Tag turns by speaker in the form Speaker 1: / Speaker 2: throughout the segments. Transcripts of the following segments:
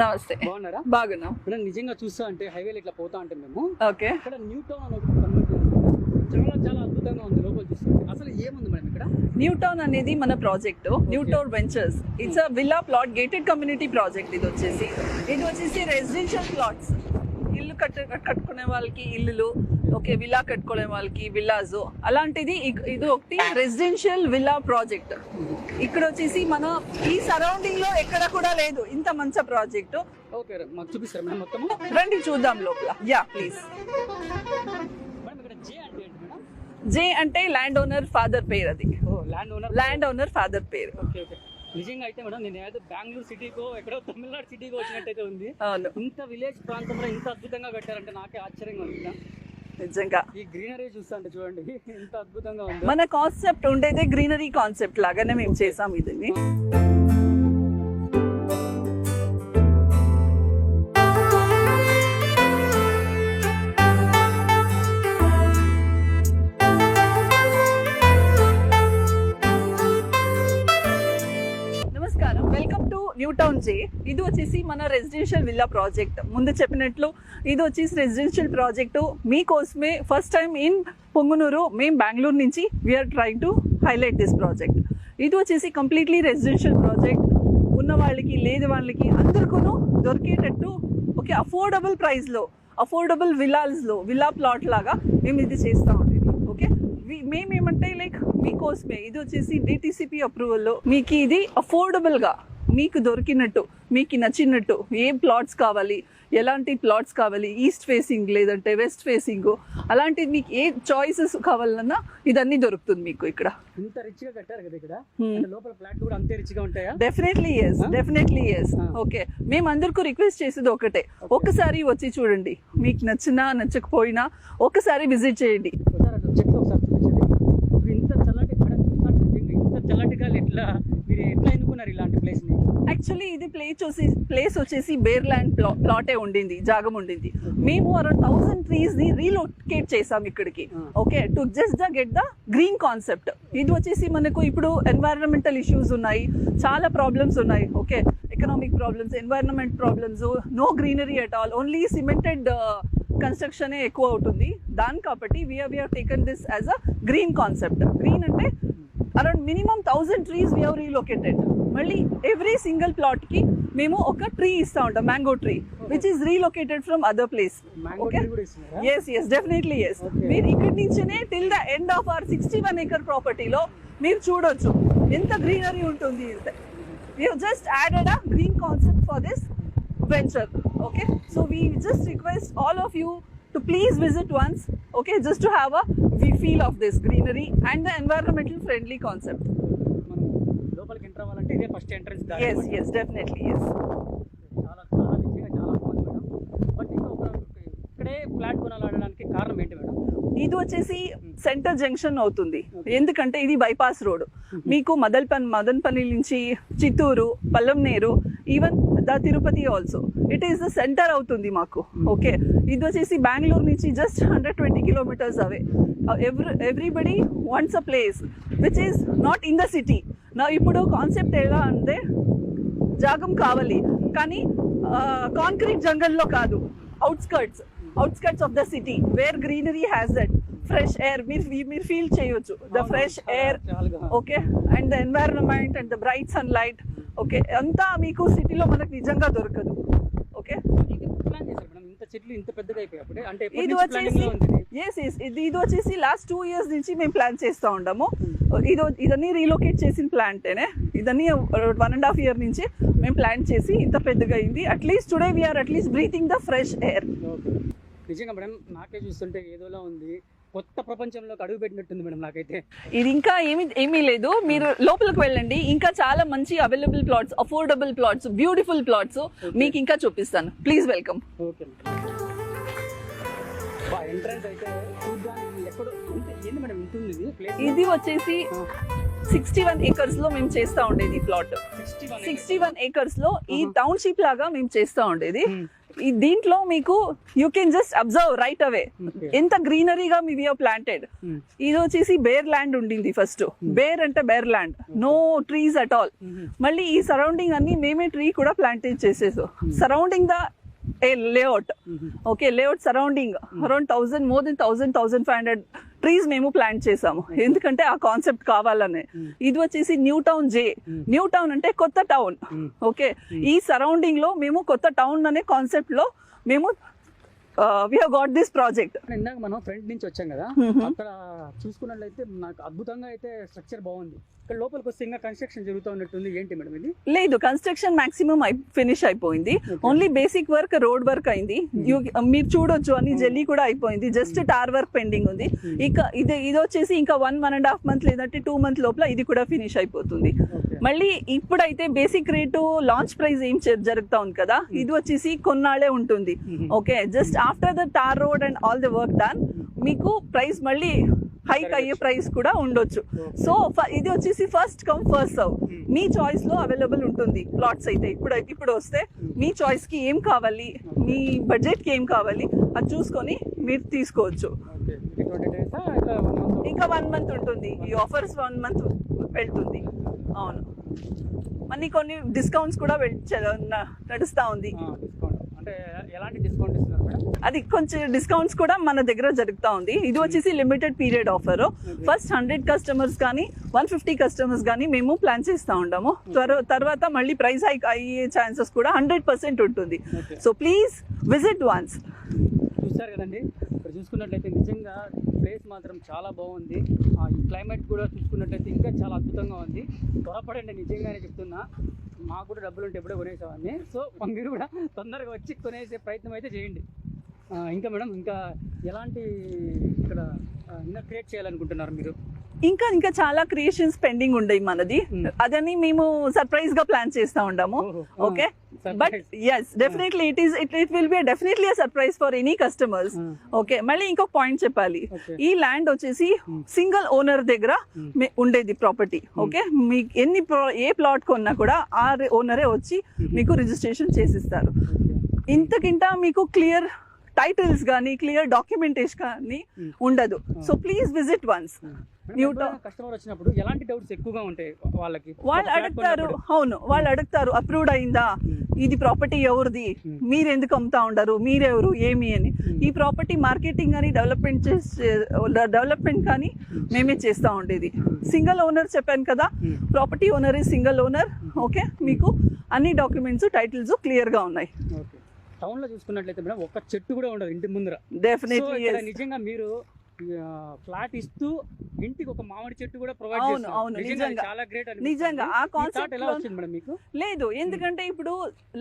Speaker 1: నమస్తే.
Speaker 2: బాగున్నారా?
Speaker 1: బాగున్నాం.
Speaker 2: మనం నిజంగా చూస్తా అంటే హైవేలో ఇట్లా పోతా అంటే మేము
Speaker 1: ఓకే.
Speaker 2: ఇక్కడ న్యూ టౌన్ అని ఒకటి కన్వర్ట్ చేస్తాం. చాలా చాలా అద్భుతంగా ఉంది లోపల చూస్తుంటే. అసలు ఏముంది మేడం ఇక్కడ?
Speaker 1: న్యూ టౌన్ అనేది మన project, new town ventures. It's a villa plot gated community project. ఇది వచ్చేసి రెసిడెన్షియల్ ప్లాట్స్. ఇల్లు కట్టుకునే వాళ్ళకి ఇల్లులు, ఓకే, విల్లా కట్టుకునే వాళ్ళకి విల్లాస్, అలాంటిది ఇది ఒకటి రెసిడెన్షియల్ విల్లా ప్రాజెక్ట్. ఇక్కడ వచ్చేసి మన ఈ సరౌండింగ్ లో ఎక్కడ కూడా లేదు ఇంత మంచి ప్రాజెక్ట్.
Speaker 2: ఓకే, మాకు చూపిస్తారా మేడం మొత్తము?
Speaker 1: రండి చూద్దాం లోపల. Yeah please.
Speaker 2: మేడం ఇక్కడ జే అంటే ఏంటి మేడం?
Speaker 1: జే అంటే ల్యాండ్ ఓనర్ ఫాదర్ పేరు. అది ల్యాండ్ ఓనర్ ఫాదర్ పేరు.
Speaker 2: Okay okay. నిజంగా అయితే మేడం నేను ఏదో బెంగళూరు సిటీకో ఎక్కడో తమిళనాడు సిటీకో వచ్చినట్టయితే ఉంది. ఇంత విలేజ్ ప్రాంతంలో ఇంత అద్భుతంగా కట్టారంటే నాకే ఆశ్చర్యంగా ఉంది.
Speaker 1: నిజంగా
Speaker 2: ఈ గ్రీనరీ చూస్తా అంటే చూడండి ఎంత అద్భుతంగా ఉంది.
Speaker 1: మన కాన్సెప్ట్ ఉండేదే గ్రీనరీ కాన్సెప్ట్ లాగానే మేము చేసాం ఇది. వెల్కమ్ టు న్యూ టౌన్ జే. ఇది వచ్చేసి మన రెసిడెన్షియల్ విల్లా ప్రాజెక్ట్. ముందు చెప్పినట్లు ఇది వచ్చేసి రెసిడెన్షియల్ ప్రాజెక్టు మీకోసమే. First time in Pongunur. మేము బెంగళూరు నుంచి we're trying to highlight this project. ఇది వచ్చేసి కంప్లీట్లీ రెసిడెన్షియల్ ప్రాజెక్ట్. ఉన్న వాళ్ళకి లేని వాళ్ళకి అందరికీ దొరికేటట్టు, ఓకే, అఫోర్డబుల్ ప్రైస్లో, అఫోర్డబుల్ విల్లాస్లో, విల్లా ప్లాట్ లాగా మేము ఇది చేస్తూ ఉండేది. ఓకే, మేమేమంటే లైక్ మీకోసమే. ఇది వచ్చేసి డిటిసిపి అప్రూవల్లో మీకు ఇది అఫోర్డబుల్గా మీకు దొరికినట్టు, మీకు నచ్చినట్టు ఏ ప్లాట్స్ కావాలి, ఎలాంటి ప్లాట్స్ కావాలి, ఈస్ట్ ఫేసింగ్ లేదంటే వెస్ట్ ఫేసింగ్, అలాంటిది మీకు ఏ చాయిసెస్ కావాలన్నా ఇదన్నీ దొరుకుతుంది మీకు ఇక్కడ.
Speaker 2: ఇంత రిచ్ గా కట్టారు కదా ఇక్కడ, లోపల ఫ్లాట్ కూడా అంతే రిచ్ గా ఉంటాయా?
Speaker 1: Definitely yes. ఓకే, మేము అందరికీ రిక్వెస్ట్ చేసేది ఒకటే, ఒక్కసారి వచ్చి చూడండి. మీకు నచ్చినా నచ్చకపోయినా ఒకసారి విజిట్ చేయండి.
Speaker 2: ఇంత చల్లటి ఇంత చల్లటి గాలి ఎట్లా ఎన్నుకున్నారు ఇలాంటి ప్లేస్ ని?
Speaker 1: యాక్చువల్లీ ఇది ప్లేస్ వచ్చేసి బేర్ ల్యాండ్ ప్లాటే ఉండింది, జాగం ఉండింది. మేము అరౌండ్ 1000 ట్రీస్ ని రీలొకేట్ చేసాం ఇక్కడికి. Okay, to just get the green concept. ఇది వచ్చేసి మనకు ఇప్పుడు ఎన్వైరన్మెంటల్ ఇష్యూస్ ఉన్నాయి, చాలా ప్రాబ్లమ్స్ ఉన్నాయి. Okay, economic problems, environment problems, no greenery at all, only cemented construction ఎక్కువ అవుతుంది. దాని కాబట్టి we are taken this as a green concept. Green అంటే around minimum 1000 trees we have relocated. మళ్ళీ ఎవ్రీ సింగిల్ ప్లాట్ కి మేము ఒక ట్రీ ఇస్తా ఉంటాం, mango tree, which is relocated from other place. Okay, yes definitely yes. మీరు ఇక్కడి నుంచినే till the end of our 61 acre ప్రాపర్టీలో మీరు చూడొచ్చు ఎంత గ్రీనరీ ఉంటుంది. We have just added a green concept for this venture. Okay, so we just request all of you to please visit once. Okay, just to have a feel of this greenery and the environmental friendly concept.
Speaker 2: మనం లోపలికి enter అవ్వాలంటే ఇదే first entrance దారి.
Speaker 1: yes definitely yes.
Speaker 2: చాలా చాలా నిజంగా చాలా బాగుంది మేడం. బట్ ఇంకా ఇక్కడే ఫ్లాట్ కొనాలనడానికి కారణం ఏంటి మేడం?
Speaker 1: ఇది వచ్చేసి సెంటర్ జంక్షన్ అవుతుంది, ఎందుకంటే ఇది బైపాస్ రోడ్. మీకు మదన్పల్లి నుంచి Chittoor, Palamaner, even the Tirupati also it is the centre అవుతుంది మాకు. ఓకే, ఇది వచ్చేసి బెంగళూరు నుంచి just 120 kilometers away. Everybody wants a place which is not in the city. నా ఇప్పుడు కాన్సెప్ట్ ఎలా అంటే జాగం కావాలి కానీ కాంక్రీట్ జంగల్లో కాదు, outskirts of the city where greenery has that fresh air. మీరు ఫీల్ చేయొచ్చు the fresh air. Okay, and the environment and the bright sunlight. Okay, అంతా మీకు సిటీలో మనకు నిజంగా దొరకదు. ఓకే, ఇది వచ్చేసి లాస్ట్ 2 years నుంచి మేము ప్లాన్ చేస్తూ ఉంటాము. ఇదన్నీ రీలొకేట్ చేసిన ప్లాంటేనే. ఇదన్నీ 1.5 year నుంచి మేము ప్లాన్ చేసి ఇంత పెద్దగా అయింది. At least today we are at least breathing the fresh air.
Speaker 2: నిజంగా మేడం నాకే చూస్తుంటే ఏదోలా ఉంది, కొత్త ప్రపంచంలోకి అడుగు పెట్టినట్టుంది మేడం నాకైతే.
Speaker 1: ఇది ఇంకా ఏమీ లేదు, మీరు లోపలికి వెళ్ళండి. ఇంకా చాలా మంచి available plots, affordable plots, beautiful plots మీకు ఇంకా చూపిస్తాను. Please welcome.
Speaker 2: ఓకే, ఎంట్రన్స్ అయితే ఎక్కడ ఏంది మేడం ఉంటుంది
Speaker 1: ఇది వచ్చేసి 61 acres లో మేము చేస్తా ఉండేది ప్లాట్. 61 acres లో ఈ టౌన్షిప్ లాగా మేము చేస్తా ఉండేది. దీంట్లో మీకు you can just observe right away
Speaker 2: Okay.
Speaker 1: ఎంత గ్రీనరీగా మీ వి ప్లాంటెడ్. ఇది వచ్చేసి బేర్ ల్యాండ్ ఉండింది ఫస్ట్. బేర్ అంటే bare land, no trees at all. మళ్ళీ ఈ సరౌండింగ్ అన్ని మేమే ట్రీ కూడా ప్లాంటేజ్ చేసేసాం surrounding the layout. Okay, layout surrounding around 1000 more then 1500 trees మేము ప్లాంట్ చేసాము, ఎందుకంటే ఆ కాన్సెప్ట్ కావాలనే. ఇది వచ్చేసి న్యూ టౌన్ జే. న్యూ టౌన్ అంటే కొత్త టౌన్. ఓకే, ఈ సరౌండింగ్ లో మేము కొత్త టౌన్ అనే కాన్సెప్ట్ లో మేము we have got this project.
Speaker 2: ఇందాక మనం ఫ్రంట్ నుంచి వచ్చాం కదా, అక్కడ చూసుకున్నట్లయితే నాకు అద్భుతంగా అయితే స్ట్రక్చర్ బాగుంది. ఇక్కడ లోపలికి వస్తే ఇంకా కన్స్ట్రక్షన్ జరుగుతూ ఉన్నట్టుంది, ఏంటి మేడం ఇది?
Speaker 1: లేదు, కన్స్ట్రక్షన్ మాక్సిమం ఫినిష్ అయిపోయింది. Only basic work, road work అయింది. మీరు చూడొచ్చు అని జెల్లీ కూడా అయిపోయింది, జస్ట్ టార్ వర్క్ పెండింగ్ ఉంది. ఇక ఇది వచ్చేసి ఇంకా 1.5 months లేదంటే 2 months లోపల ఇది కూడా ఫినిష్ అయిపోతుంది. మళ్ళీ ఇప్పుడైతే బేసిక్ రేటు లాంచ్ ప్రైస్ ఏం జరుగుతా ఉంది కదా, ఇది వచ్చేసి కొన్నాళ్ళే ఉంటుంది. Okay, just after the tar road and all the work done మీకు ప్రైస్ మళ్ళీ హైక్ అయ్యే ప్రైస్ కూడా ఉండొచ్చు. సో ఇది వచ్చేసి ఫస్ట్ కమ్ ఫస్ట్ సర్వ్, మీ చాయిస్ లో అవైలబుల్ ఉంటుంది ప్లాట్స్. అయితే ఇప్పుడు వస్తే మీ చాయిస్ కి ఏం కావాలి, మీ బడ్జెట్ కి ఏం కావాలి అది చూసుకొని మీరు తీసుకోవచ్చు. ఇంకా 1 month ఉంటుంది ఈ ఆఫర్స్, 1 month వెళ్తుంది. అవును, మళ్ళీ కొన్ని డిస్కౌంట్స్ కూడా నడుస్తా ఉంది.
Speaker 2: అంటే ఎలాంటి డిస్కౌంట్ ఇస్తున్నారు మేడం?
Speaker 1: అది కొంచెం డిస్కౌంట్స్ కూడా మన దగ్గర జరుగుతూ ఉంది. ఇది వచ్చేసి limited period offer. First 100 customers కానీ 150 customers కానీ మేము ప్లాన్ చేస్తూ ఉంటాము. తర్వాత మళ్ళీ ప్రైస్ హైక్ అయ్యే ఛాన్సెస్ కూడా 100% ఉంటుంది. So please visit once.
Speaker 2: చూసారు కదండి, ఇక్కడ చూసుకున్నట్లయితే నిజంగా ప్లేస్ మాత్రం చాలా బాగుంది. ఈ క్లైమేట్ కూడా చూసుకున్నట్లయితే ఇంకా చాలా అద్భుతంగా ఉంది. త్వరపడండి, నిజంగానే చెప్తున్నా. మాకు కూడా డబ్బులు ఉంటే ఎప్పుడో కొనేసేవాడిని. సో మీరు కూడా తొందరగా వచ్చి కొనేసే ప్రయత్నం అయితే చేయండి. ఇంకా మేడం, ఇంకా ఎలాంటి ఇక్కడ ఇంకా క్రియేట్ చేయాలనుకుంటున్నారు మీరు?
Speaker 1: ఇంకా చాలా క్రియేషన్స్ పెండింగ్ ఉండయి మనది. అదని మేము సర్ప్రైజ్ గా ప్లాన్ చేస్తా ఉంటాము. Okay, but yes, definitely it will be definitely a surprise for any customers. Okay, మళ్ళీ ఇంకొక పాయింట్ చెప్పాలి. ఈ ల్యాండ్ వచ్చేసి సింగిల్ ఓనర్ దగ్గర ఉండేది ప్రాపర్టీ. ఓకే, మీకు ఏ ప్లాట్ కొన్నా కూడా ఆ ఓనరే వచ్చి మీకు రిజిస్ట్రేషన్ చేసిస్తారు. ఇంతకింట మీకు క్లియర్ టైటిల్స్ కానీ క్లియర్ డాక్యుమెంటేషన్ కానీ ఉండదు. So please visit once.
Speaker 2: Customer వచ్చినప్పుడు ఎలాంటి డౌట్స్ ఎక్కువగా ఉంటాయి వాళ్ళకి?
Speaker 1: వాళ్ళు అడుగుతారు, అవును వాళ్ళు అడుగుతారు, అప్రూవ్డ్ అయిందా, ఇది ప్రాపర్టీ ఎవరిది, మీరు ఎందుకు అమ్ముతా ఉండరు, మీరెవరు, ఏమి అని. ఈ ప్రాపర్టీ మార్కెటింగ్ కానీ డెవలప్మెంట్ కానీ మేమే చేస్తూ ఉండేది. సింగిల్ ఓనర్ చెప్పాను కదా, ప్రాపర్టీ ఓనర్ ఈ సింగిల్ ఓనర్. ఓకే, మీకు అన్ని డాక్యుమెంట్స్ టైటిల్స్ క్లియర్గా ఉన్నాయి.
Speaker 2: టౌన్ లో చూసుకున్నట్లయితే మేడం ఒక్క చెట్టు కూడా ఉండదు ఇంటి ముందర.
Speaker 1: డెఫినెట్లీ
Speaker 2: నిజంగా మీరు ఫ్లాట్ ఇస్తూ ఇంటికి ఒక మామిడి చెట్టు కూడా ప్రొవైడ్
Speaker 1: అవును అవును నిజంగా
Speaker 2: చాలా గ్రేట్.
Speaker 1: నిజంగా ఆ కాన్సెప్ట్
Speaker 2: ఎలా వచ్చింది మేడం మీకు?
Speaker 1: లేదు, ఎందుకంటే ఇప్పుడు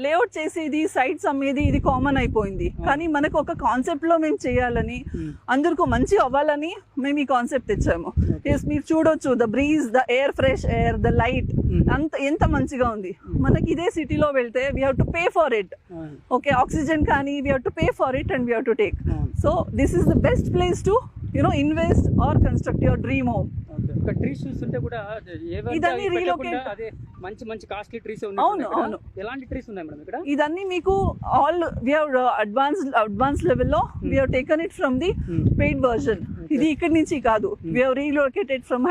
Speaker 1: లేఅవుట్ చేసేది, సైట్స్ అమ్మేది ఇది కామన్ అయిపోయింది. కానీ మనకు ఒక కాన్సెప్ట్ లో మేము చేయాలని, అందరికీ మంచి అవ్వాలని మేము ఈ కాన్సెప్ట్ తెచ్చాము. మీరు చూడొచ్చు, the breeze, the air, fresh air, the light, ఎంత మంచిగా ఉంది. మనకి ఇదే సిటీలో వెళ్తే we have to pay for it. Okay, oxygen కానీ we have to pay for it and we have to take. So this is the best place to invest or construct your dream home.
Speaker 2: Trees చూస్తుంటే కూడా
Speaker 1: ఇదన్నీ relocate,
Speaker 2: అదే మంచి మంచి costly trees ఉన్నాయి.
Speaker 1: అవును అవును.
Speaker 2: ఎలాంటి ట్రీస్ ఉన్నాయి మేడం ఇక్కడ?
Speaker 1: ఇదన్నీ మీకు ఆల్ వి హావ్ అడ్వాన్స్ లెవెల్లో we have taken it from the paid version. ఇది ఇక్కడి నుంచి కాదు, we have relocated from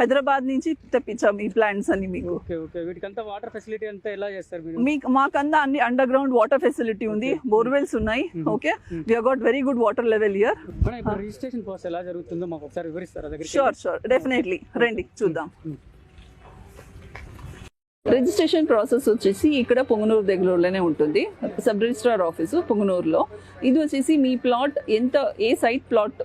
Speaker 1: Hyderabad నుంచి తెప్పించాము ఈ ప్లాంట్స్ అన్ని మీకు.
Speaker 2: Okay okay. వీటికంతా వాటర్ ఫెసిలిటీ అంతా ఎలా చేస్తారు మీరు?
Speaker 1: మాకంతా అన్ని అండర్ గ్రౌండ్ వాటర్ ఫెసిలిటీ ఉంది, బోర్వెల్స్ ఉన్నాయి. Okay, we have got very good water level here.
Speaker 2: Madam, ఇప్పుడు రిజిస్ట్రేషన్ ప్రాసెస్ ఎలా జరుగుతుందో మాకు ఒకసారి వివరిస్తారా దగ్గర?
Speaker 1: షూర్, డెఫినెట్లీ రండి చూద్దాం. రిజిస్ట్రేషన్ ప్రాసెస్ వచ్చేసి ఇక్కడ పొంగనూరు దగ్గరలోనే ఉంటుంది, సబ్ రిజిస్ట్రార్ ఆఫీసు పొంగనూరులో. ఇది వచ్చేసి మీ ప్లాట్ ఏ సైట్ ప్లాట్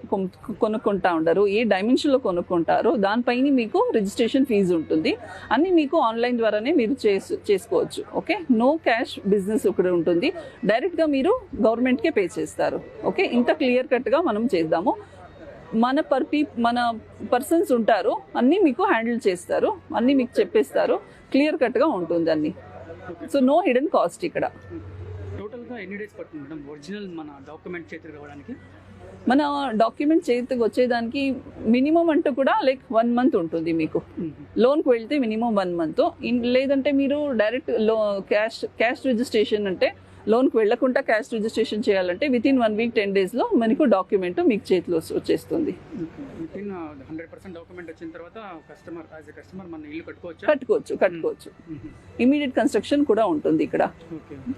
Speaker 1: కొనుక్కుంటా ఉంటారు, ఏ డైమెన్షన్లో కొనుక్కుంటారో దానిపైన మీకు రిజిస్ట్రేషన్ ఫీజు ఉంటుంది. అన్నీ మీకు ఆన్లైన్ ద్వారానే మీరు చేసుకోవచ్చు. ఓకే, నో క్యాష్ బిజినెస్ ఇక్కడ ఉంటుంది, డైరెక్ట్గా మీరు గవర్నమెంట్కే పే చేస్తారు. ఓకే, ఇంత క్లియర్ కట్గా మనం చేద్దాము. మన పర్సన్స్ ఉంటారు, అన్నీ మీకు హ్యాండిల్ చేస్తారు, అన్నీ మీకు చెప్పేస్తారు, క్లియర్ కట్గా ఉంటుంది అన్నీ. సో నో హిడెన్ కాస్ట్ ఇక్కడ.
Speaker 2: టోటల్గా ఎన్ని డేస్ పడుతుంది మేడం ఒరిజినల్ మన డాక్యుమెంట్ చేతికి రావడానికి?
Speaker 1: మన డాక్యుమెంట్ చేతికి వచ్చేదానికి మినిమం అంటూ కూడా లైక్ 1 month ఉంటుంది మీకు. లోన్కి వెళ్తే మినిమం 1 month, లేదంటే మీరు డైరెక్ట్ క్యాష్ రిజిస్ట్రేషన్ అంటే లోన్కి వెళ్లకుండా క్యాష్ రిజిస్ట్రేషన్ చేయాలంటే విత్ ఇన్ 1 వీక్ 10 డేస్లో మనకు డాక్యుమెంట్ మీకు చేతిలో వచ్చేస్తుంది.
Speaker 2: విత్ ఇన్ 100% డాక్యుమెంట్ వచ్చిన తర్వాత కస్టమర్ మన ఇల్లు
Speaker 1: కట్టుకోవచ్చు. ఇమీడియట్ కన్స్ట్రక్షన్ కూడా ఉంటుంది ఇక్కడ.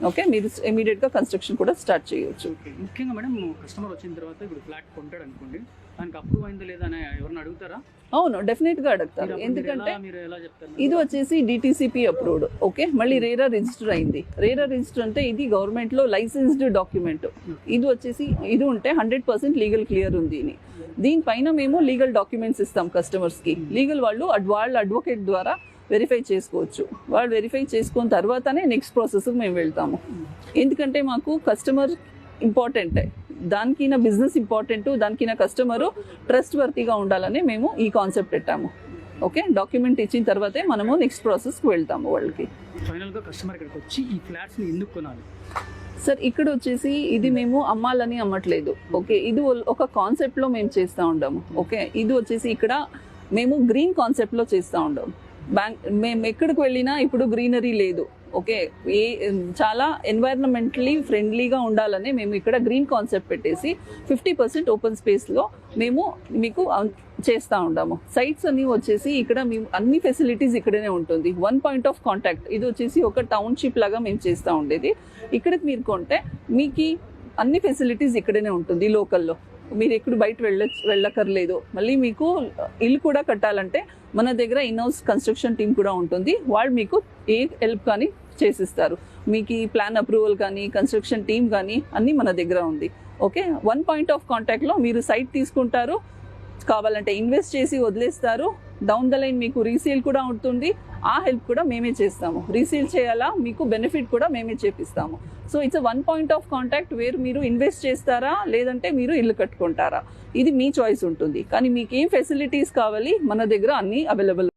Speaker 1: ఓకే, మీరు ఇమీడియట్ గా కన్స్ట్రక్షన్ కూడా స్టార్ట్ చేయొచ్చు.
Speaker 2: ముఖ్యంగా మేడం కస్టమర్ వచ్చిన తర్వాత ఇప్పుడు ఫ్లాట్ కొంటాడు అనుకోండి, దానికి అప్రూవ్ అయిందో లేదా అని ఎవరిని అడుగుతారా?
Speaker 1: అవును, డెఫినెట్ గా అడుగుతారు. ఎందుకంటే ఇది వచ్చేసి DTCP అప్రూవ్డ్. ఓకే, మళ్ళీ రేరా రిజిస్టర్ అయింది. రేరా రిజిస్టర్ అంటే ఇది గవర్నమెంట్ లో లైసెన్స్డ్ డాక్యుమెంట్. ఇది వచ్చేసి ఇది ఉంటే 100% లీగల్ క్లియర్ ఉంది. దీనిపైన మేము లీగల్ డాక్యుమెంట్స్ ఇస్తాం కస్టమర్స్ కి. లీగల్ వాళ్ళ అడ్వకేట్ ద్వారా వెరిఫై చేసుకోవచ్చు. వాళ్ళు వెరిఫై చేసుకున్న తర్వాతనే నెక్స్ట్ ప్రాసెస్ మేము వెళ్తాము. ఎందుకంటే మాకు కస్టమర్ ఇంపార్టెంట్, దానికి నా బిజినెస్ ఇంపార్టెంట్, దానికి నా కస్టమరు ట్రస్ట్ వర్తీగా ఉండాలని మేము ఈ కాన్సెప్ట్ పెట్టాము. ఓకే, డాక్యుమెంట్ ఇచ్చిన తర్వాతే మనము నెక్స్ట్ ప్రాసెస్కి వెళ్తాము వాళ్ళకి.
Speaker 2: ఫైనల్గా కస్టమర్ ఇక్కడికి వచ్చి ఈ ఫ్లాట్స్ని ఎందుకు కొనాలి?
Speaker 1: సార్, ఇక్కడ వచ్చేసి ఇది మేము అమ్మాలని అమ్మట్లేదు. ఓకే, ఇది ఒక కాన్సెప్ట్లో మేము చేస్తూ ఉంటాము. ఓకే, ఇది వచ్చేసి ఇక్కడ మేము గ్రీన్ కాన్సెప్ట్లో చేస్తూ ఉంటాము. మేము ఎక్కడికి వెళ్ళినా ఇప్పుడు గ్రీనరీ లేదు. ఓకే, చాలా ఎన్వైరన్మెంటలీ ఫ్రెండ్లీగా ఉండాలని మేము ఇక్కడ గ్రీన్ కాన్సెప్ట్ పెట్టేసి 50% ఓపెన్ స్పేస్లో మేము మీకు చేస్తూ ఉంటాము. సైట్స్ అన్ని వచ్చేసి ఇక్కడ మేము అన్ని ఫెసిలిటీస్ ఇక్కడనే ఉంటుంది. 1 పాయింట్ ఆఫ్ కాంటాక్ట్. ఇది వచ్చేసి ఒక టౌన్షిప్ లాగా మేము చేస్తూ ఉండేది. ఇక్కడికి మీరు కొంటే మీకు అన్ని ఫెసిలిటీస్ ఇక్కడనే ఉంటుంది లోకల్లో. మీరు ఎక్కడ బయట వెళ్ళక్కర్లేదు. మళ్ళీ మీకు ఇల్లు కూడా కట్టాలంటే మన దగ్గర ఇన్హౌస్ కన్స్ట్రక్షన్ టీం కూడా ఉంటుంది. వాళ్ళు మీకు ఏ హెల్ప్ కానీ చేసిస్తారు. మీకు ఈ ప్లాన్ అప్రూవల్ కానీ కన్స్ట్రక్షన్ టీం కానీ అన్నీ మన దగ్గర ఉంది. ఓకే, 1 పాయింట్ ఆఫ్ కాంటాక్ట్లో మీరు సైట్ తీసుకుంటారు, కావాలంటే ఇన్వెస్ట్ చేసి వదిలేస్తారు. డౌన్ ద లైన్ మీకు రీసేల్ కూడా ఉంటుంది. ఆ హెల్ప్ కూడా మేమే చేస్తాము. రీసేల్ చేయాలా, మీకు బెనిఫిట్ కూడా మేమే చేపిస్తాము. So it's 1 point of contact where మీరు ఇన్వెస్ట్ చేస్తారా లేదంటే మీరు ఇల్లు కట్టుకుంటారా, ఇది మీ చాయిస్ ఉంటుంది. కానీ మీకు ఏం ఫెసిలిటీస్ కావాలి, మన దగ్గర అన్నీ అవైలబుల్.